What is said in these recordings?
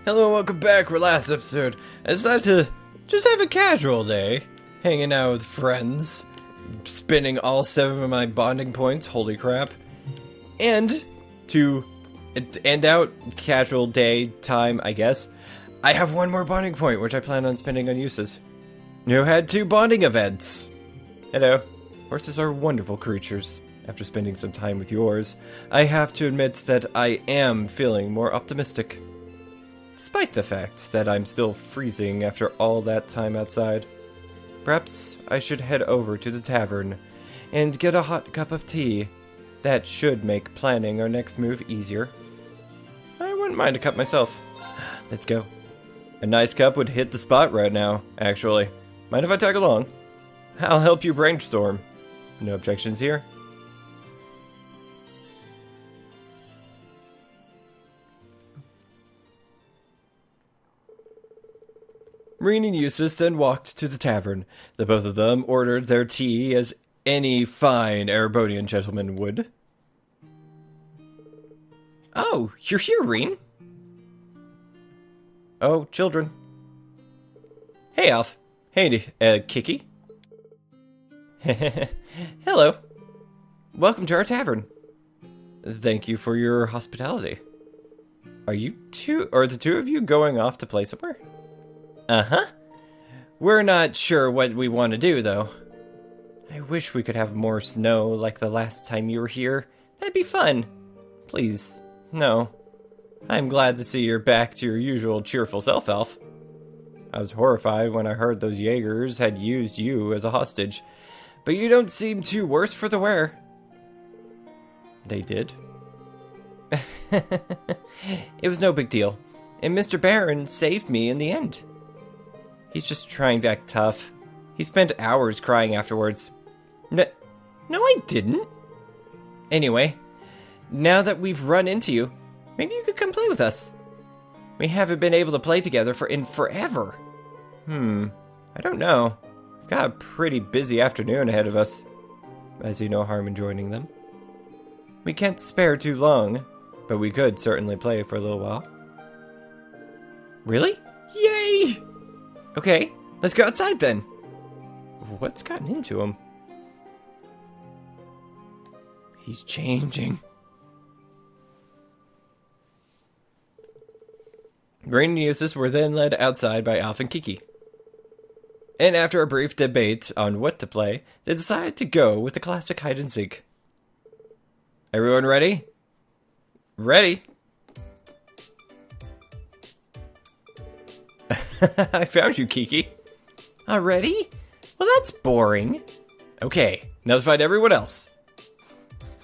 Hello and welcome back. For last episode, I decided to just have a casual day, hanging out with friends, spending all 7 of my bonding points, holy crap, and to end out casual day time, I guess, I have 1 more bonding point, which I plan on spending on uses. You had 2 bonding events. Hello. Horses are wonderful creatures. After spending some time with yours, I have to admit that I am feeling more optimistic. Despite the fact that I'm still freezing after all that time outside. Perhaps I should head over to the tavern and get a hot cup of tea. That should make planning our next move easier. I wouldn't mind a cup myself. Let's go. A nice cup would hit the spot right now, actually. Mind if I tag along? I'll help you brainstorm. No objections here. Reen and Eustace then walked to the tavern. The both of them ordered their tea as any fine Erebonian gentleman would. Oh, you're here, Reen. Oh, children. Hey, Alf. Hey, Kiki. Hello. Welcome to our tavern. Thank you for your hospitality. Are the two of you going off to play somewhere? Uh-huh. We're not sure what we want to do, though. I wish we could have more snow like the last time you were here. That'd be fun. Please, no. I'm glad to see you're back to your usual cheerful self, Elf. I was horrified when I heard those Jaegers had used you as a hostage, but you don't seem too worse for the wear. They did? It was no big deal, and Mr. Baron saved me in the end. He's just trying to act tough. He spent hours crying afterwards. No, I didn't. Anyway, now that we've run into you, maybe you could come play with us. We haven't been able to play together in forever. I don't know. We've got a pretty busy afternoon ahead of us. I see no harm in joining them. We can't spare too long, but we could certainly play for a little while. Really? Yay! Okay, let's go outside then. What's gotten into him? He's changing. Green and Eustace were then led outside by Alf and Kiki. And after a brief debate on what to play, they decided to go with the classic hide and seek. Everyone ready? Ready. I found you, Kiki. Already? Well, that's boring. Okay, now let's find everyone else.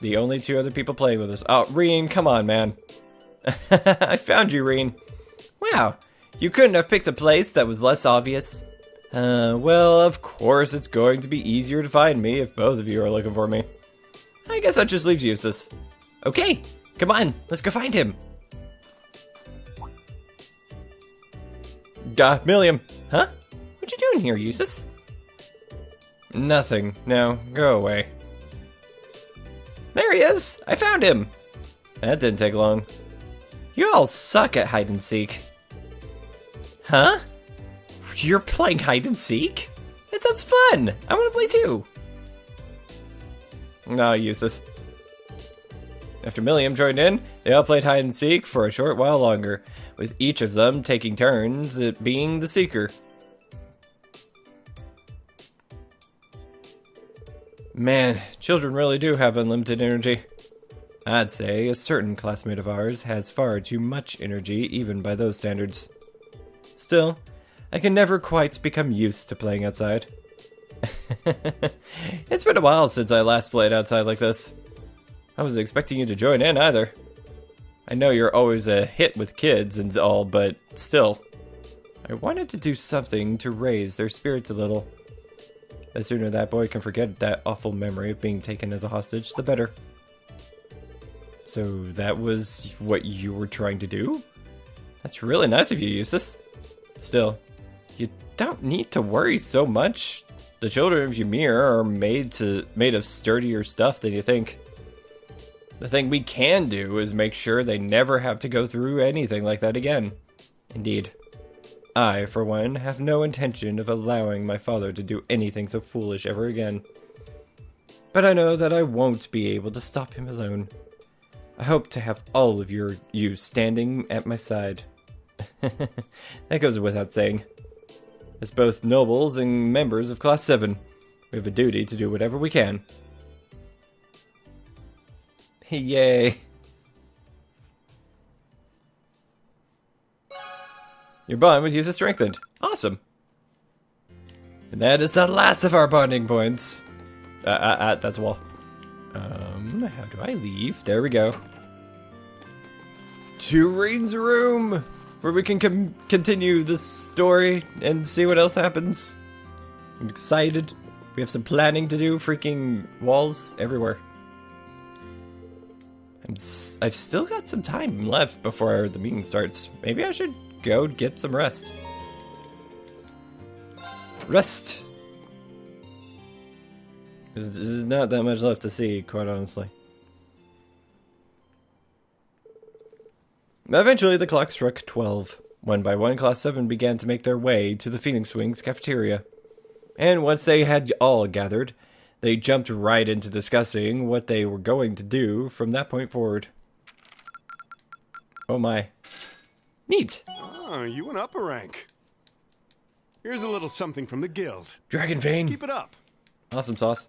The only 2 other people playing with us. Oh, Reen, come on, man. I found you, Reen. Wow, you couldn't have picked a place that was less obvious. Well, of course it's going to be easier to find me if both of you are looking for me. I guess that just leaves Eustace. Okay, come on, let's go find him. Milliam. Huh? What you doing here, Eustace? Nothing. Now, go away. There he is! I found him! That didn't take long. You all suck at hide and seek. Huh? You're playing hide and seek? That sounds fun! I want to play too! No, Eustace. After Milliam joined in, they all played hide and seek for a short while longer, with each of them taking turns at being the seeker. Man, children really do have unlimited energy. I'd say a certain classmate of ours has far too much energy, even by those standards. Still, I can never quite become used to playing outside. It's been a while since I last played outside like this. I wasn't expecting you to join in either. I know you're always a hit with kids and all, but still. I wanted to do something to raise their spirits a little. The sooner that boy can forget that awful memory of being taken as a hostage, the better. So that was what you were trying to do? That's really nice of you, Eustace. Still, you don't need to worry so much. The children of Ymir are made of sturdier stuff than you think. The thing we can do is make sure they never have to go through anything like that again. Indeed. I, for one, have no intention of allowing my father to do anything so foolish ever again. But I know that I won't be able to stop him alone. I hope to have all of you standing at my side. That goes without saying. As both nobles and members of Class VII, we have a duty to do whatever we can. Yay! Your bond with you is strengthened. Awesome. And that is the last of our bonding points. That's a wall. How do I leave? There we go. To Rain's room, where we can continue the story and see what else happens. I'm excited. We have some planning to do. Freaking walls everywhere. I've still got some time left before the meeting starts. Maybe I should go get some rest. Rest! There's not that much left to see, quite honestly. Eventually, the clock struck 12. One by one, Class 7 began to make their way to the Phoenix Wings cafeteria. And once they had all gathered, they jumped right into discussing what they were going to do from that point forward. Oh my. Neat! Oh, you went up a rank. Here's a little something from the guild. Dragon Vein! Keep it up. Awesome sauce.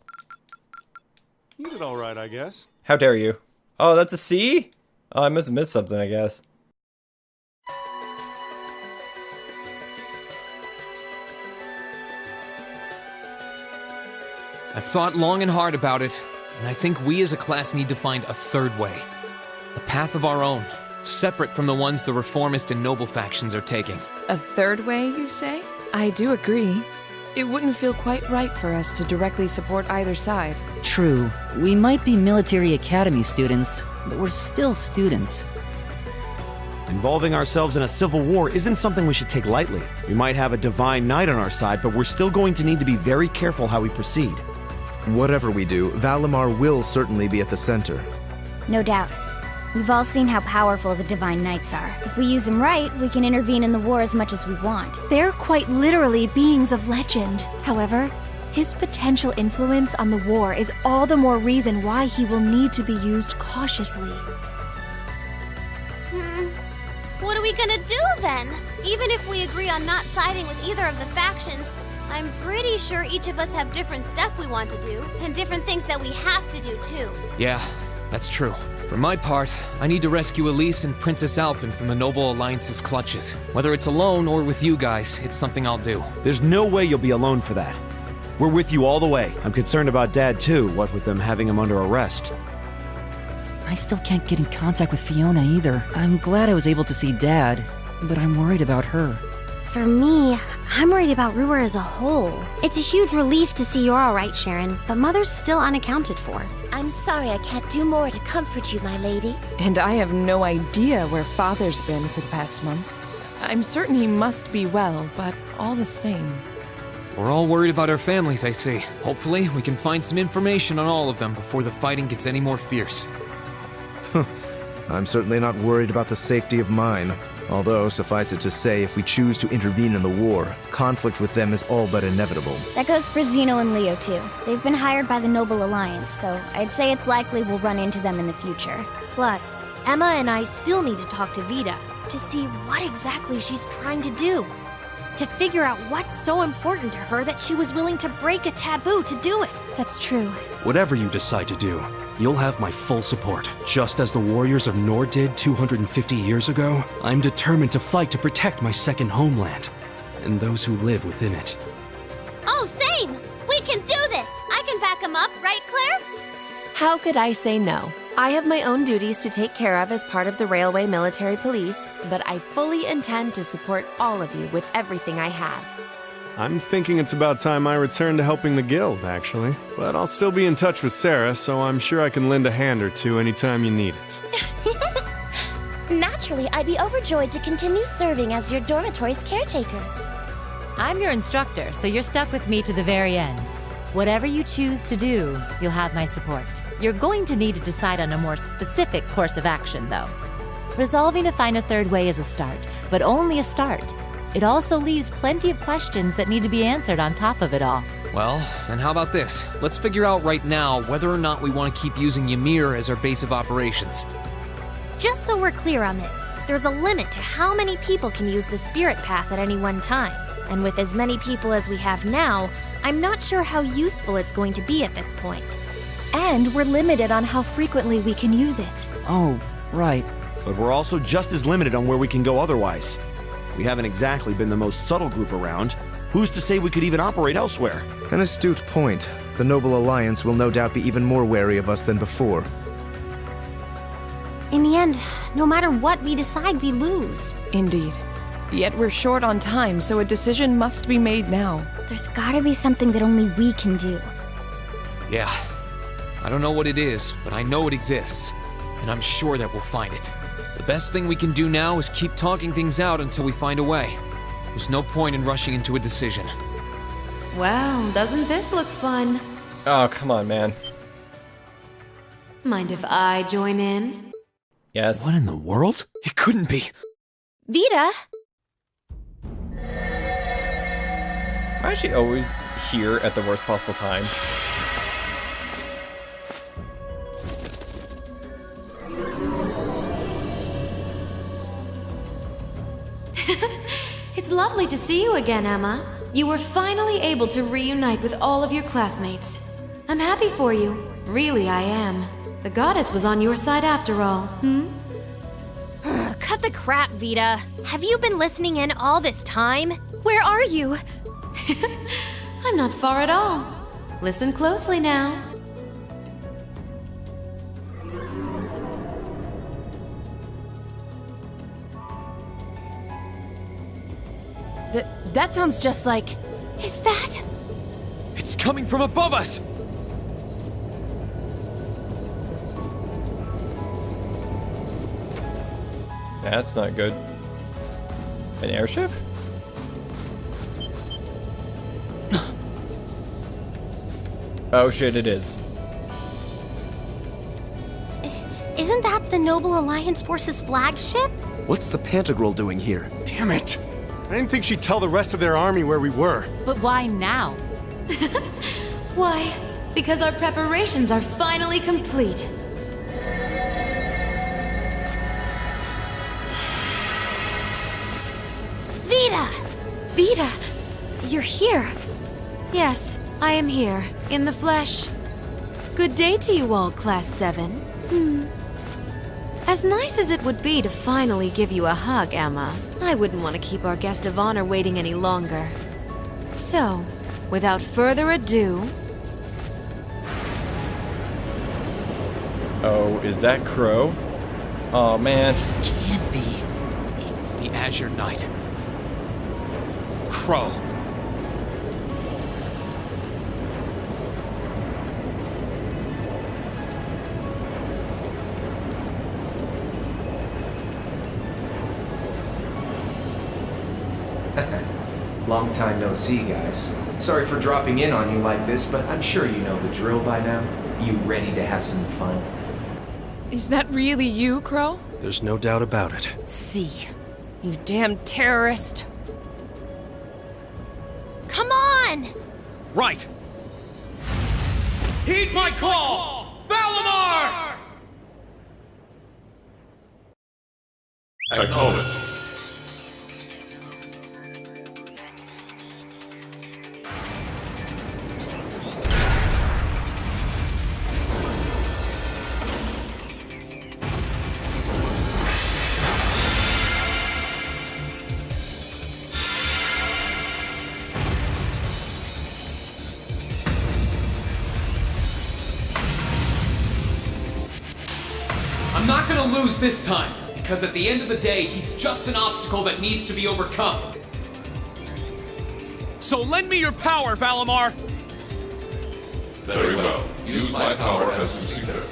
You did all right, I guess. How dare you? Oh, that's a C? Oh, I must have missed something, I guess. I've thought long and hard about it, and I think we as a class need to find a third way. A path of our own, separate from the ones the reformist and noble factions are taking. A third way, you say? I do agree. It wouldn't feel quite right for us to directly support either side. True. We might be military academy students, but we're still students. Involving ourselves in a civil war isn't something we should take lightly. We might have a divine knight on our side, but we're still going to need to be very careful how we proceed. Whatever we do, Valimar will certainly be at the center. No doubt. We've all seen how powerful the Divine Knights are. If we use them right, we can intervene in the war as much as we want. They're quite literally beings of legend. However, his potential influence on the war is all the more reason why he will need to be used cautiously. What are we gonna do then? Even if we agree on not siding with either of the factions, I'm pretty sure each of us have different stuff we want to do, and different things that we have to do too. Yeah, that's true. For my part, I need to rescue Elise and Princess Alphen from the Noble Alliance's clutches. Whether it's alone or with you guys, it's something I'll do. There's no way you'll be alone for that. We're with you all the way. I'm concerned about Dad too, what with them having him under arrest. I still can't get in contact with Fiona either. I'm glad I was able to see Dad, but I'm worried about her. For me, I'm worried about Ruhr as a whole. It's a huge relief to see you're alright, Sharon, but Mother's still unaccounted for. I'm sorry I can't do more to comfort you, my lady. And I have no idea where Father's been for the past month. I'm certain he must be well, but all the same. We're all worried about our families, I see. Hopefully, we can find some information on all of them before the fighting gets any more fierce. I'm certainly not worried about the safety of mine. Although, suffice it to say, if we choose to intervene in the war, conflict with them is all but inevitable. That goes for Zeno and Leo too. They've been hired by the Noble Alliance, so I'd say it's likely we'll run into them in the future. Plus, Emma and I still need to talk to Vita to see what exactly she's trying to do. To figure out what's so important to her that she was willing to break a taboo to do it. That's true. Whatever you decide to do, you'll have my full support. Just as the warriors of Nord did 250 years ago, I'm determined to fight to protect my second homeland, and those who live within it. Oh, same! We can do this! I can back him up, right, Claire? How could I say no? I have my own duties to take care of as part of the Railway Military Police, but I fully intend to support all of you with everything I have. I'm thinking it's about time I return to helping the guild, actually. But I'll still be in touch with Sarah, so I'm sure I can lend a hand or two anytime you need it. Naturally, I'd be overjoyed to continue serving as your dormitory's caretaker. I'm your instructor, so you're stuck with me to the very end. Whatever you choose to do, you'll have my support. You're going to need to decide on a more specific course of action, though. Resolving to find a third way is a start, but only a start. It also leaves plenty of questions that need to be answered on top of it all. Well, then how about this? Let's figure out right now whether or not we want to keep using Ymir as our base of operations. Just so we're clear on this, there's a limit to how many people can use the spirit path at any one time. And with as many people as we have now, I'm not sure how useful it's going to be at this point. And we're limited on how frequently we can use it. Oh, right. But we're also just as limited on where we can go otherwise. We haven't exactly been the most subtle group around. Who's to say we could even operate elsewhere? An astute point. The Noble Alliance will no doubt be even more wary of us than before. In the end, no matter what we decide, we lose. Indeed. Yet we're short on time, so a decision must be made now. There's gotta be something that only we can do. Yeah. I don't know what it is, but I know it exists. And I'm sure that we'll find it. The best thing we can do now is keep talking things out until we find a way. There's no point in rushing into a decision. Well, doesn't this look fun? Oh, come on, man. Mind if I join in? Yes. What in the world? It couldn't be. Vita! Why is she always here at the worst possible time? It's lovely to see you again, Emma. You were finally able to reunite with all of your classmates. I'm happy for you. Really, I am. The goddess was on your side after all, Cut the crap, Vita. Have you been listening in all this time? Where are you? I'm not far at all. Listen closely now. That sounds just like... Is that... It's coming from above us! That's not good. An airship? Oh shit, it is. Isn't that the Noble Alliance Force's flagship? What's the Pantagruel doing here? Damn it! I didn't think she'd tell the rest of their army where we were. But why now? Why? Because our preparations are finally complete. Vita! Vita! You're here. Yes, I am here, in the flesh. Good day to you all, Class 7. As nice as it would be to finally give you a hug, Emma, I wouldn't want to keep our guest of honor waiting any longer. So, without further ado... Oh, is that Crow? Oh man. Can't be. The Azure Knight. Crow. Long time no see, guys. Sorry for dropping in on you like this, but I'm sure you know the drill by now. You ready to have some fun? Is that really you, Crow? There's no doubt about it. See. You damn terrorist. Come on! Right! Heed my call! Valimar! Acknowledged. I'm not gonna lose this time, because at the end of the day, he's just an obstacle that needs to be overcome. So lend me your power, Valimar! Very well. Use my power as you see fit.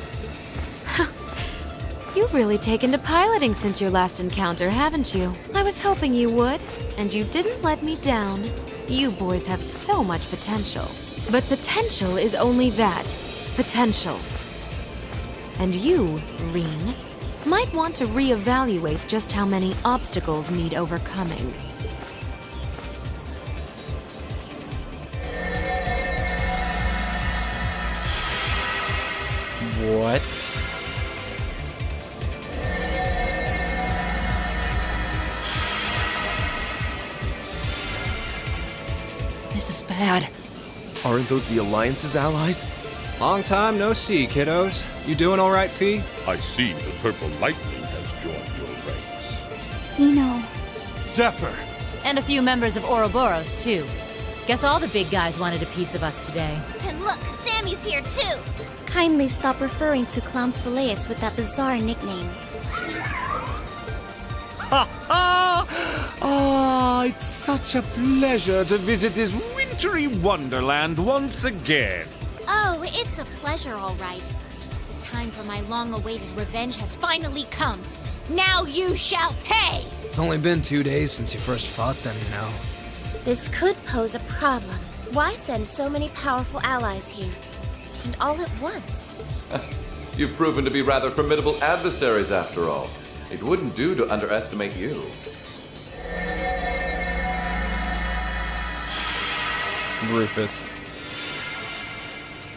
You've really taken to piloting since your last encounter, haven't you? I was hoping you would, and you didn't let me down. You boys have so much potential. But potential is only that. Potential. And you, Reen, might want to reevaluate just how many obstacles need overcoming. What? This is bad. Aren't those the Alliance's allies? Long time no see, kiddos. You doing all right, Fee? I see the purple lightning has joined your ranks. Xeno. Zephyr! And a few members of Ouroboros, too. Guess all the big guys wanted a piece of us today. And look, Sammy's here too. Kindly stop referring to Clown Soleus with that bizarre nickname. Ah, it's such a pleasure to visit this wintry wonderland once again. Oh, it's a pleasure, all right. The time for my long-awaited revenge has finally come. Now you shall pay! It's only been 2 days since you first fought them, you know. This could pose a problem. Why send so many powerful allies here? And all at once? You've proven to be rather formidable adversaries after all. It wouldn't do to underestimate you. Rufus.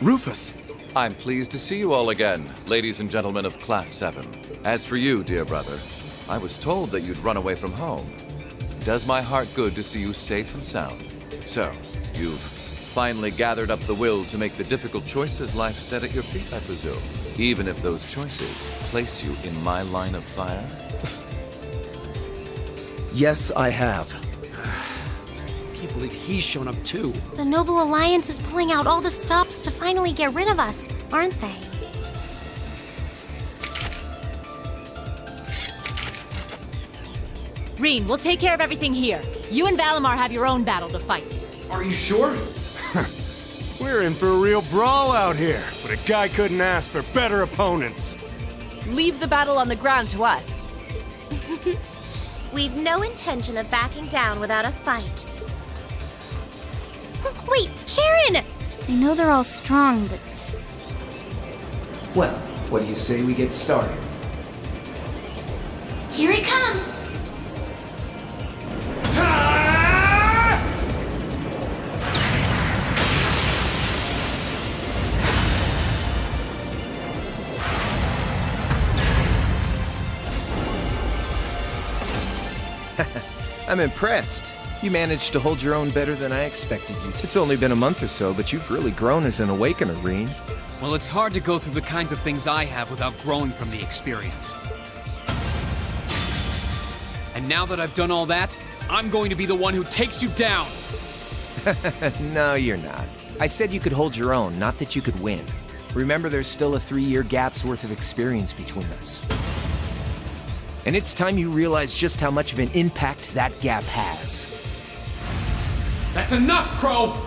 Rufus! I'm pleased to see you all again, ladies and gentlemen of Class VII. As for you, dear brother, I was told that you'd run away from home. It does my heart good to see you safe and sound. So, you've finally gathered up the will to make the difficult choices life set at your feet, I presume. Even if those choices place you in my line of fire? Yes, I have. I can't believe he's shown up too. The Noble Alliance is pulling out all the stops to finally get rid of us, aren't they? Reen, we'll take care of everything here. You and Valimar have your own battle to fight. Are you sure? We're in for a real brawl out here, but a guy couldn't ask for better opponents. Leave the battle on the ground to us. We've no intention of backing down without a fight. Wait, Sharon! I know they're all strong, but Well, what do you say we get started? Here he comes! I'm impressed. You managed to hold your own better than I expected you to. It's only been a month or so, but you've really grown as an Awakener, Reen. Well, it's hard to go through the kinds of things I have without growing from the experience. And now that I've done all that, I'm going to be the one who takes you down! No, you're not. I said you could hold your own, not that you could win. Remember, there's still a 3-year gap's worth of experience between us. And it's time you realize just how much of an impact that gap has. That's enough, Crow!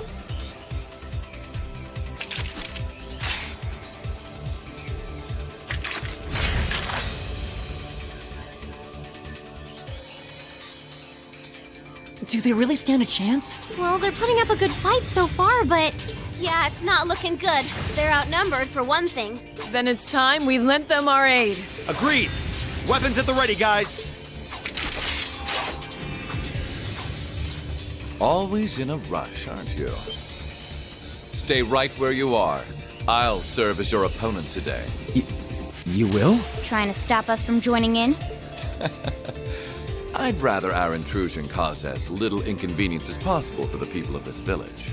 Do they really stand a chance? Well, they're putting up a good fight so far, but... Yeah, it's not looking good. They're outnumbered, for one thing. Then it's time we lent them our aid. Agreed. Weapons at the ready, guys. Always in a rush, aren't you? Stay right where you are. I'll serve as your opponent today. You will? trying to stop us from joining in? I'd rather our intrusion cause as little inconvenience as possible for the people of this village.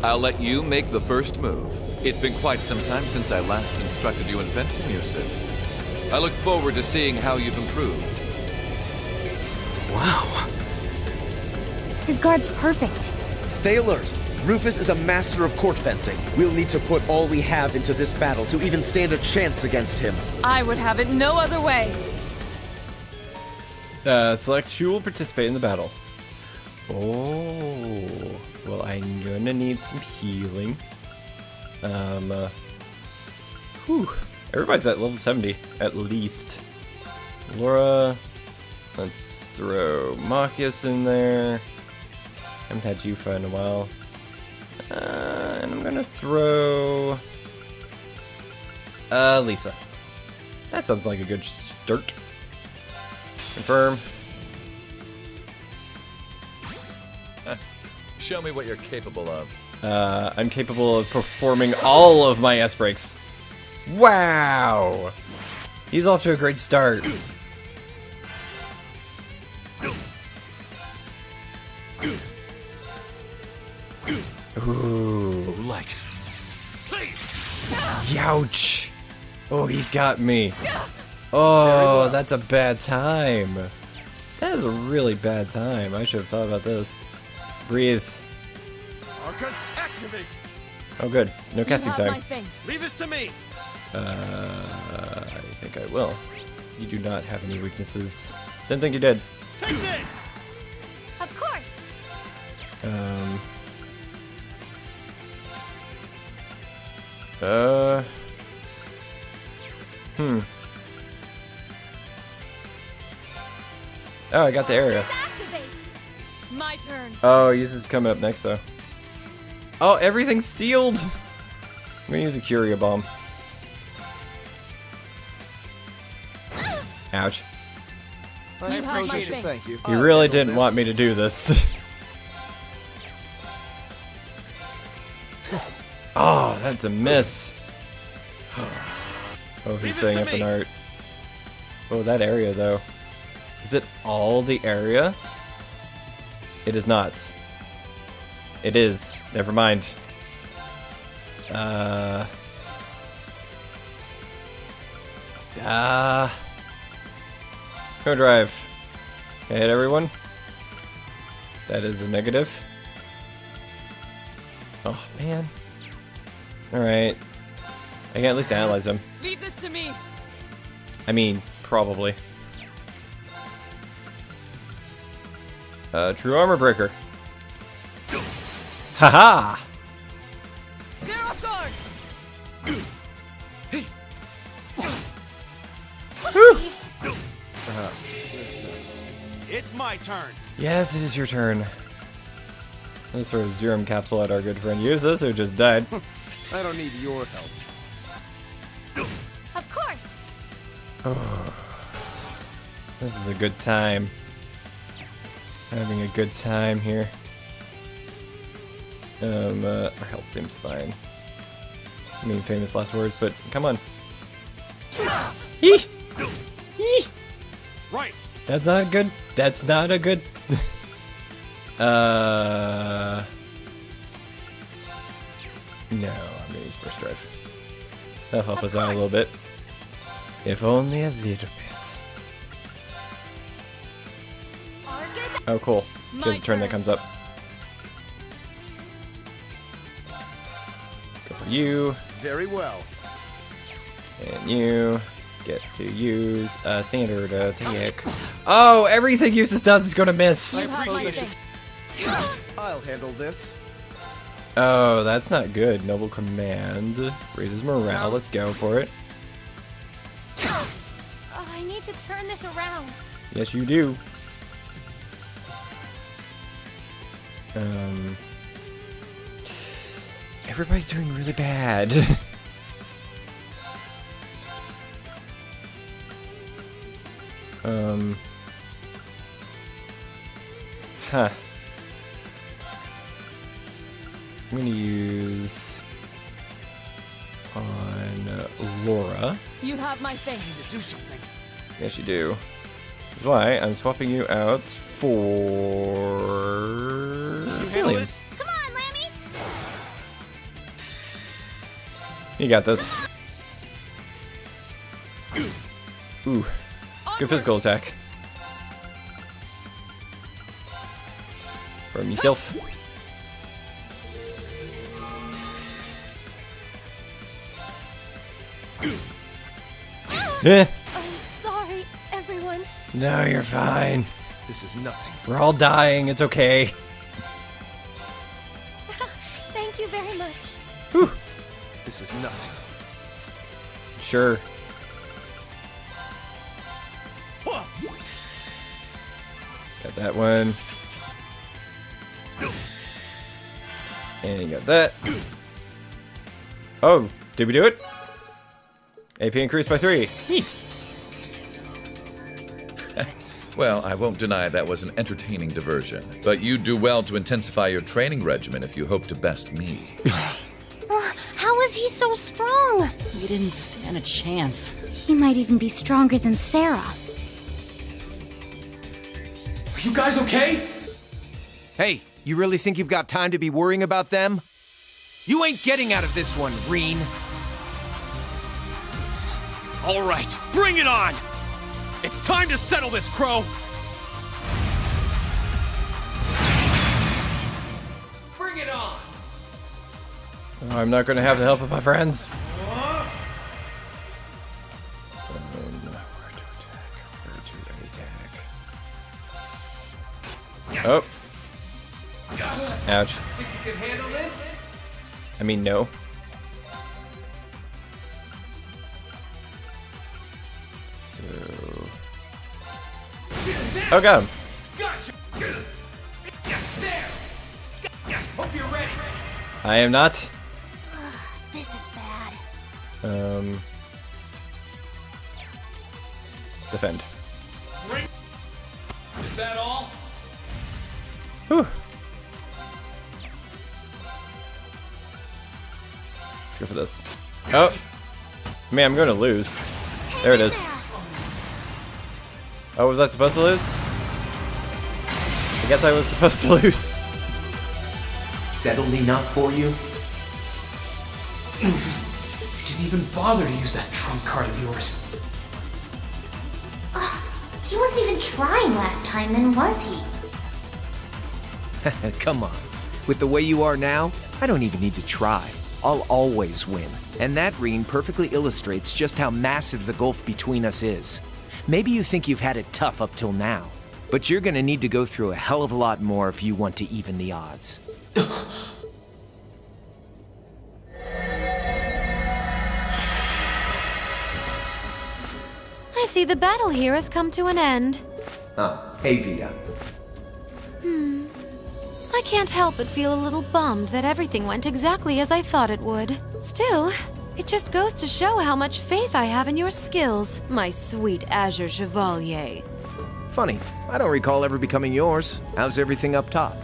I'll let you make the first move. It's been quite some time since I last instructed you in fencing, Eustace. I look forward to seeing how you've improved. Wow. His guard's perfect. Stay alert. Rufus is a master of court fencing. We'll need to put all we have into this battle to even stand a chance against him. I would have it no other way. Select who will participate in the battle. Oh, well, I'm gonna need some healing. Everybody's at level 70, at least. Laura, let's throw Marcus in there. Haven't had you for in a while. And I'm gonna throw Lisa. That sounds like a good start. Confirm. Show me what you're capable of. I'm capable of performing all of my S-breaks. Wow! He's off to a great start. Ooh. Like. Youch! Oh, he's got me. Oh, that's a bad time. That is a really bad time. I should have thought about this. Breathe. Arcus, activate. Oh, good. No casting time. Leave this to me. I think I will. You do not have any weaknesses. Didn't think you did. Take this. Of course. Oh, I got the area. My turn. Oh, yours is coming up next, though. Oh, everything's sealed! I'm gonna use a Curia Bomb. Ouch. I appreciate it, thank you. You really didn't want me to do this. Oh, that's a miss. Oh, he's setting up an art. Oh, that area, though. Is it all the area? It is not. It is. Never mind. Go drive. Can I hit everyone? That is a negative. Oh, man. Alright. I can at least analyze them. Leave this to me. I mean, probably. True armor breaker. Haha! They're off guard. It's my turn. Yes, it is your turn. Let's throw a Zerum capsule at our good friend. Use this or just died. I don't need your help. Of course. Oh. This is a good time. Having a good time here. Our health seems fine. I mean, famous last words, but come on. Eee! Eee! Right. That's not good. That's not a good. No, I'm gonna use burst drive. That'll help us out a little bit. If only a little bit. Oh, cool. There's a turn that comes up. Go for you. Very well. And you get to use a standard attack. Oh, everything uses does is gonna miss. I'll handle this. Oh, that's not good. Noble command raises morale. Let's go for it. Oh, I need to turn this around. Yes, you do. Everybody's doing really bad. Huh. I'm gonna use on Laura. You have my things. Do something. Yes, you do. Which is why I'm swapping you out for Helium. Come on, Lammy. You got this. Ooh, good physical attack. For myself. Eh. I'm sorry, everyone. No, you're fine. This is nothing. We're all dying. It's okay. Thank you very much. Whew. This is nothing. Sure. Got that one. And you got that. Oh, did we do it? AP increased by 3. Neat. Well, I won't deny that was an entertaining diversion, but you do well to intensify your training regimen if you hope to best me. How is he so strong? You didn't stand a chance. He might even be stronger than Sarah. Are you guys okay? Hey, you really think you've got time to be worrying about them? You ain't getting out of this one, Reen. All right, bring it on! It's time to settle this, Crow! Bring it on! Oh, I'm not going to have the help of my friends. Oh. Ouch. Think you can handle this? I mean, no. So... Oh, got him. Gotcha! There! Hope you're ready! I am not. This is bad. Defend. Is that all? Whew. Let's go for this. Oh! Man, I'm going to lose. There it is. Oh, was I supposed to lose? I guess I was supposed to lose. Settled enough for you? Didn't even bother to use that trump card of yours. He wasn't even trying last time, then was he? Come on. With the way you are now, I don't even need to try. I'll always win. And that, Reen, perfectly illustrates just how massive the gulf between us is. Maybe you think you've had it tough up till now, but you're gonna need to go through a hell of a lot more if you want to even the odds. I see the battle here has come to an end. Oh, hey Vita. I can't help but feel a little bummed that everything went exactly as I thought it would. Still, it just goes to show how much faith I have in your skills, my sweet Azure Chevalier. Funny, I don't recall ever becoming yours. How's everything up top?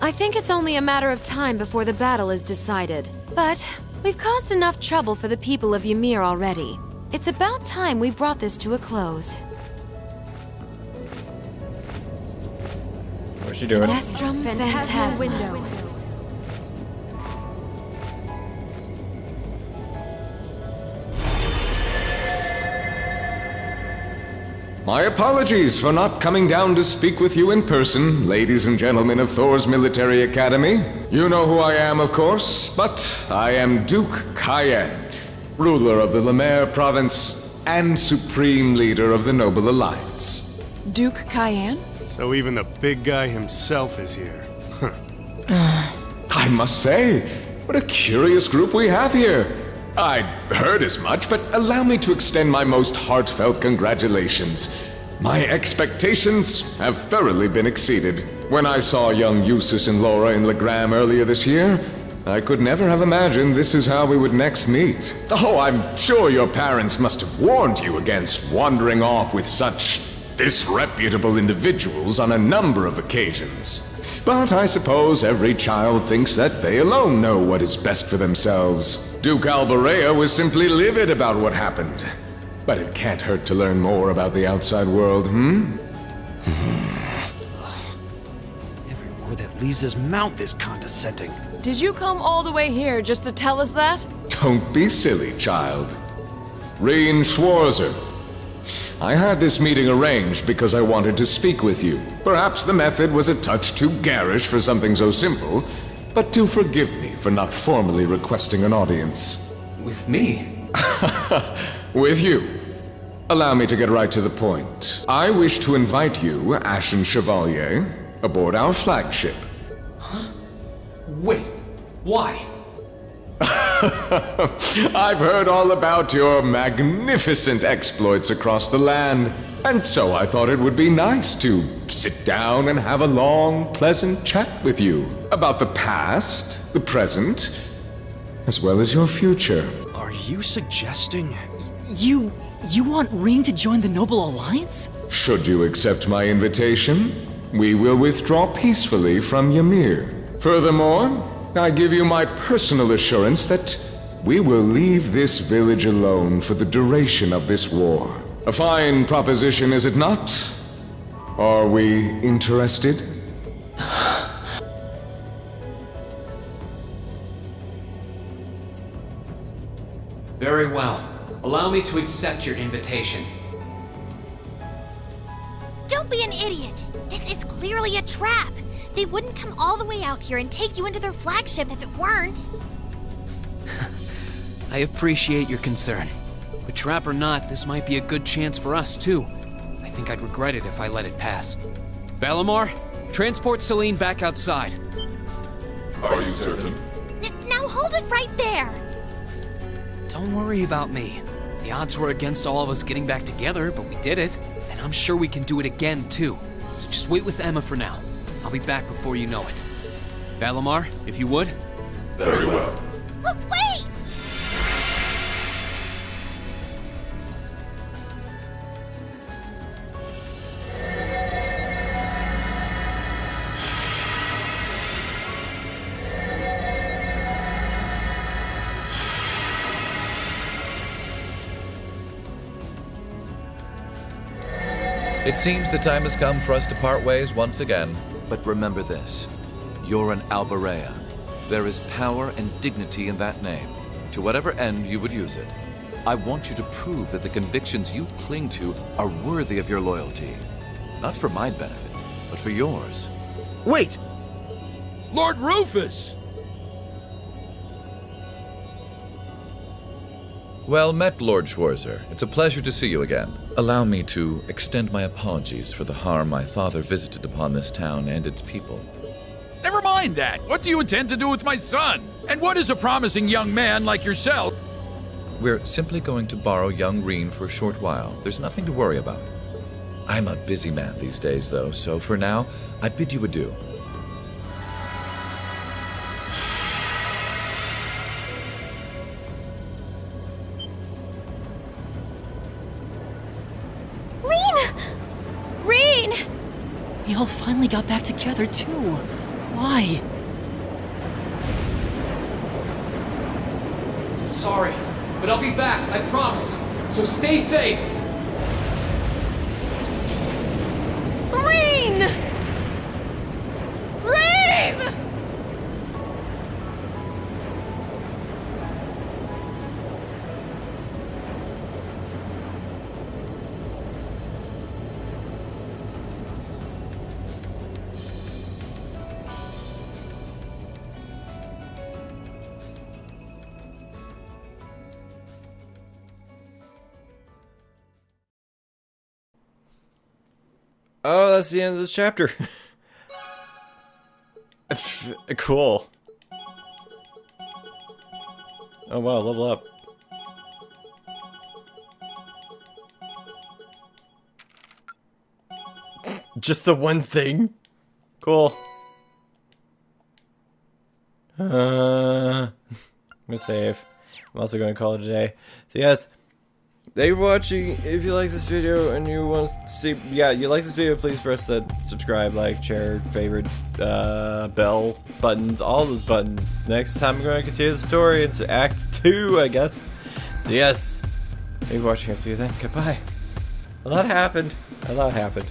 I think it's only a matter of time before the battle is decided. But we've caused enough trouble for the people of Ymir already. It's about time we brought this to a close. What's she doing? Sinestrum Phantasma window. My apologies for not coming down to speak with you in person, ladies and gentlemen of Thor's Military Academy. You know who I am, of course, but I am Duke Cayenne, ruler of the Lemare province and supreme leader of the Noble Alliance. Duke Cayenne? So even the big guy himself is here. I must say, what a curious group we have here. I'd heard as much, but allow me to extend my most heartfelt congratulations. My expectations have thoroughly been exceeded. When I saw young Eustace and Laura in Legram earlier this year, I could never have imagined this is how we would next meet. Oh, I'm sure your parents must have warned you against wandering off with such disreputable individuals on a number of occasions. But I suppose every child thinks that they alone know what is best for themselves. Duke Alberea was simply livid about what happened. But it can't hurt to learn more about the outside world, Every word that leaves his mouth is condescending. Did you come all the way here just to tell us that? Don't be silly, child. Reen Schwarzer. I had this meeting arranged because I wanted to speak with you. Perhaps the method was a touch too garish for something so simple, but do forgive me for not formally requesting an audience. With me? With you. Allow me to get right to the point. I wish to invite you, Ashen Chevalier, aboard our flagship. Wait, why? I've heard all about your magnificent exploits across the land, and so I thought it would be nice to sit down and have a long, pleasant chat with you about the past, the present, as well as your future. Are you suggesting... You want Reen to join the Noble Alliance? Should you accept my invitation, we will withdraw peacefully from Ymir. Furthermore, I give you my personal assurance that we will leave this village alone for the duration of this war. A fine proposition, is it not? Are we interested? Very well. Allow me to accept your invitation. Don't be an idiot. This is clearly a trap. They wouldn't come all the way out here and take you into their flagship if it weren't. I appreciate your concern. But trap or not, this might be a good chance for us, too. I think I'd regret it if I let it pass. Balamar, transport Celine back outside. Are you certain? Now hold it right there. Don't worry about me. The odds were against all of us getting back together, but we did it. And I'm sure we can do it again, too. So just wait with Emma for now. I'll be back before you know it. Balamar, if you would. Very well. Wait! It seems the time has come for us to part ways once again. But remember this. You're an Albarea. There is power and dignity in that name, to whatever end you would use it. I want you to prove that the convictions you cling to are worthy of your loyalty. Not for my benefit, but for yours. Wait! Lord Rufus! Well met, Lord Schwarzer. It's a pleasure to see you again. Allow me to extend my apologies for the harm my father visited upon this town and its people. Never mind that. What do you intend to do with my son? And what is a promising young man like yourself? We're simply going to borrow young Reen for a short while. There's nothing to worry about. I'm a busy man these days, though, so for now, I bid you adieu. We all finally got back together, too. Why? Sorry, but I'll be back, I promise. So stay safe. Reen! Reen! Oh, that's the end of this chapter. Cool. Oh wow, level up. Just the one thing? Cool. I'm gonna save. I'm also gonna call it a day. So yes. Thank you for watching. If you like this video and you want to see, you like this video, please press that subscribe, like, share, favorite, bell buttons, all those buttons. Next time I'm going to continue the story into Act 2, I guess. So yes, thank you for watching. I'll see you then. Goodbye. A lot happened. A lot happened.